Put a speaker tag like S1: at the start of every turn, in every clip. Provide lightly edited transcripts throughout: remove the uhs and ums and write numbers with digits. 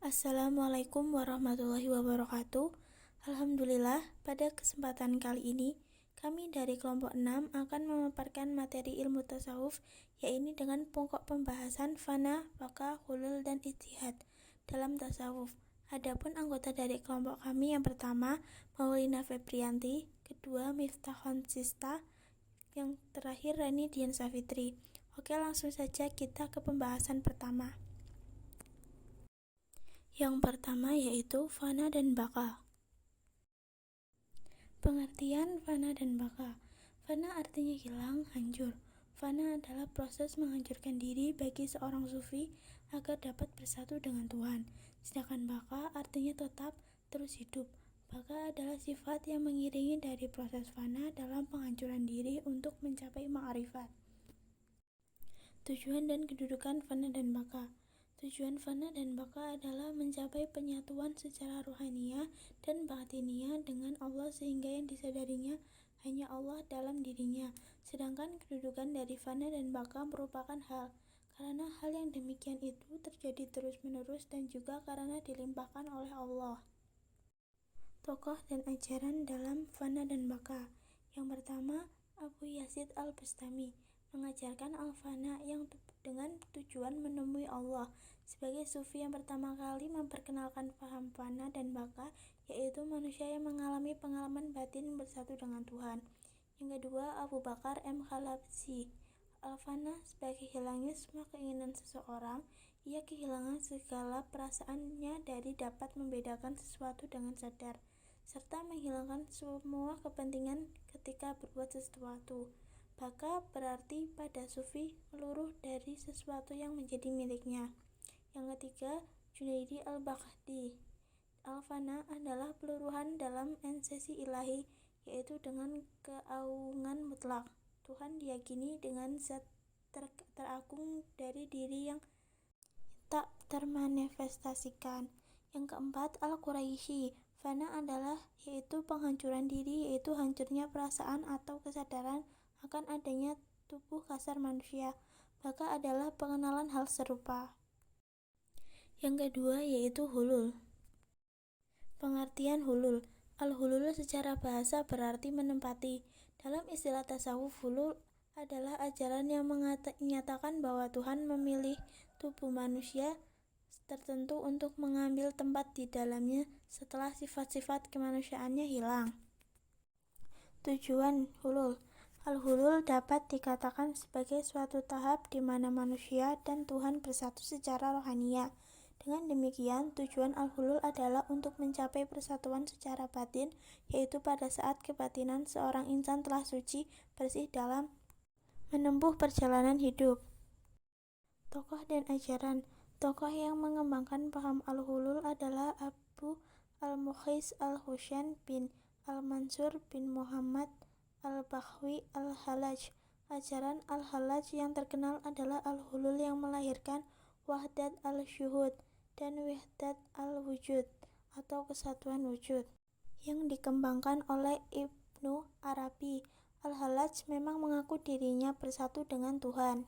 S1: Assalamualaikum warahmatullahi wabarakatuh. Alhamdulillah, pada kesempatan kali ini kami dari kelompok 6 akan memaparkan materi ilmu tasawuf, yaitu dengan pokok pembahasan fana, baka, hulul, dan ijtihad dalam tasawuf. Adapun anggota dari kelompok kami yang pertama Maulina Febrianti, kedua Miftahon Sista, yang terakhir Reni Dian Safitri. Oke, langsung saja kita ke pembahasan pertama. Yang pertama yaitu fana dan baka. Pengertian fana dan baka. Fana artinya hilang, hancur. Fana adalah proses menghancurkan diri bagi seorang sufi agar dapat bersatu dengan Tuhan. Sedangkan baka artinya tetap, terus hidup. Baka adalah sifat yang mengiringi dari proses fana dalam penghancuran diri untuk mencapai ma'rifat. Tujuan dan kedudukan fana dan baka. Tujuan fana dan baka adalah mencapai penyatuan secara ruhaniah dan batiniah dengan Allah sehingga yang disadarinya hanya Allah dalam dirinya. Sedangkan kedudukan dari fana dan baka merupakan hal, karena hal yang demikian itu terjadi terus-menerus dan juga karena dilimpahkan oleh Allah. Tokoh dan ajaran dalam fana dan baka. Yang pertama, Abu Yazid Al-Bustami mengajarkan al-fana yang dengan tujuan menemui Allah. Sebagai sufi yang pertama kali memperkenalkan paham fana dan baka, yaitu manusia yang mengalami pengalaman batin bersatu dengan Tuhan. Yang kedua, Abu Bakar M. Khalabzi. Al-fana sebagai hilangnya semua keinginan seseorang, ia kehilangan segala perasaannya dari dapat membedakan sesuatu dengan sadar, serta menghilangkan semua kepentingan ketika berbuat sesuatu. Baka berarti pada sufi meluruh dari sesuatu yang menjadi miliknya. Yang ketiga, Junaidi Al-Baghdadi. Al-fana adalah peluruhan dalam ensesi ilahi, yaitu dengan keagungan mutlak. Tuhan diyakini dengan zat teragung dari diri yang tak termanifestasikan. Yang keempat, Al-Quraisy. Fana adalah yaitu penghancuran diri, yaitu hancurnya perasaan atau kesadaran akan adanya tubuh kasar manusia. Baka adalah pengenalan hal serupa. Yang kedua yaitu hulul. Pengertian hulul. Al-hulul secara bahasa berarti menempati. Dalam istilah tasawuf, hulul adalah ajaran yang menyatakan bahwa Tuhan memilih tubuh manusia tertentu untuk mengambil tempat di dalamnya setelah sifat-sifat kemanusiaannya hilang. Tujuan hulul. Al-hulul dapat dikatakan sebagai suatu tahap di mana manusia dan Tuhan bersatu secara rohaniah. Dengan demikian, tujuan al-hulul adalah untuk mencapai persatuan secara batin, yaitu pada saat kebatinan seorang insan telah suci, bersih dalam menempuh perjalanan hidup. Tokoh dan ajaran. Tokoh yang mengembangkan paham al-hulul adalah Abu al-Mukhis al-Husain bin al-Mansur bin Muhammad al-Bakhwi al-Halaj. Ajaran al-Halaj yang terkenal adalah al-hulul yang melahirkan wahdat al-syuhud dan wahdat al-wujud atau kesatuan wujud yang dikembangkan oleh Ibnu Arabi. Al-Halaj memang mengaku dirinya bersatu dengan Tuhan.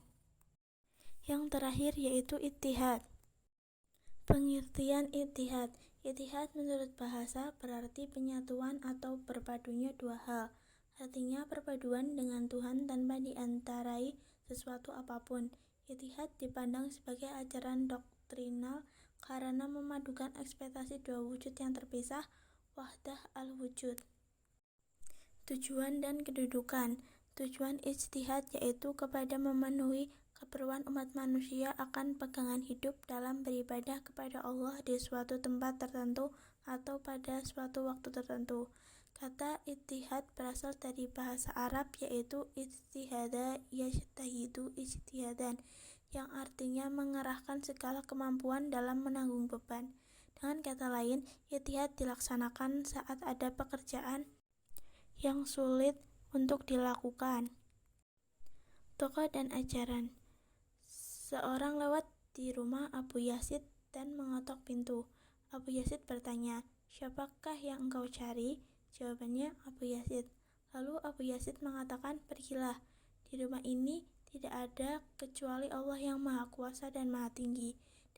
S1: Yang terakhir yaitu ittihad. Pengertian ittihad. Ittihad menurut bahasa berarti penyatuan atau berpadunya dua hal. Artinya perpaduan dengan Tuhan tanpa diantarai sesuatu apapun. Ittihad dipandang sebagai ajaran doktrinal karena memadukan ekspektasi dua wujud yang terpisah, wahdah al-wujud. Tujuan dan kedudukan. Tujuan ijtihad yaitu kepada memenuhi keperluan umat manusia akan pegangan hidup dalam beribadah kepada Allah di suatu tempat tertentu atau pada suatu waktu tertentu. Kata ijtihad berasal dari bahasa Arab yaitu ijtihada yajtahidu ijtihadan, yang artinya mengerahkan segala kemampuan dalam menanggung beban. Dengan kata lain, ijtihad dilaksanakan saat ada pekerjaan yang sulit untuk dilakukan. Tokoh dan ajaran. Seorang lewat di rumah Abu Yazid dan mengetok pintu. Abu Yazid bertanya, "Siapakah yang engkau cari?" Jawabannya Abu Yazid. Lalu Abu Yazid mengatakan, "Pergilah. Di rumah ini tidak ada kecuali Allah yang Maha Kuasa dan Maha Tinggi.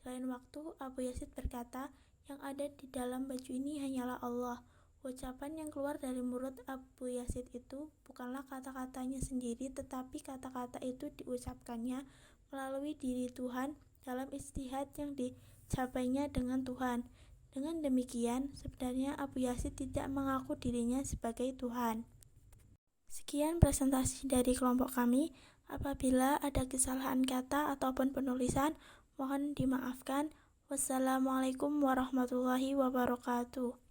S1: Lain waktu, Abu Yazid berkata, "Yang ada di dalam baju ini hanyalah Allah." Ucapan yang keluar dari mulut Abu Yazid itu bukanlah kata-katanya sendiri, tetapi kata-kata itu diucapkannya melalui diri Tuhan dalam ijtihad yang dicapainya dengan Tuhan. Dengan demikian, sebenarnya Abu Yazid tidak mengaku dirinya sebagai Tuhan. Sekian presentasi dari kelompok kami. Apabila ada kesalahan kata ataupun penulisan, mohon dimaafkan. Wassalamualaikum warahmatullahi wabarakatuh.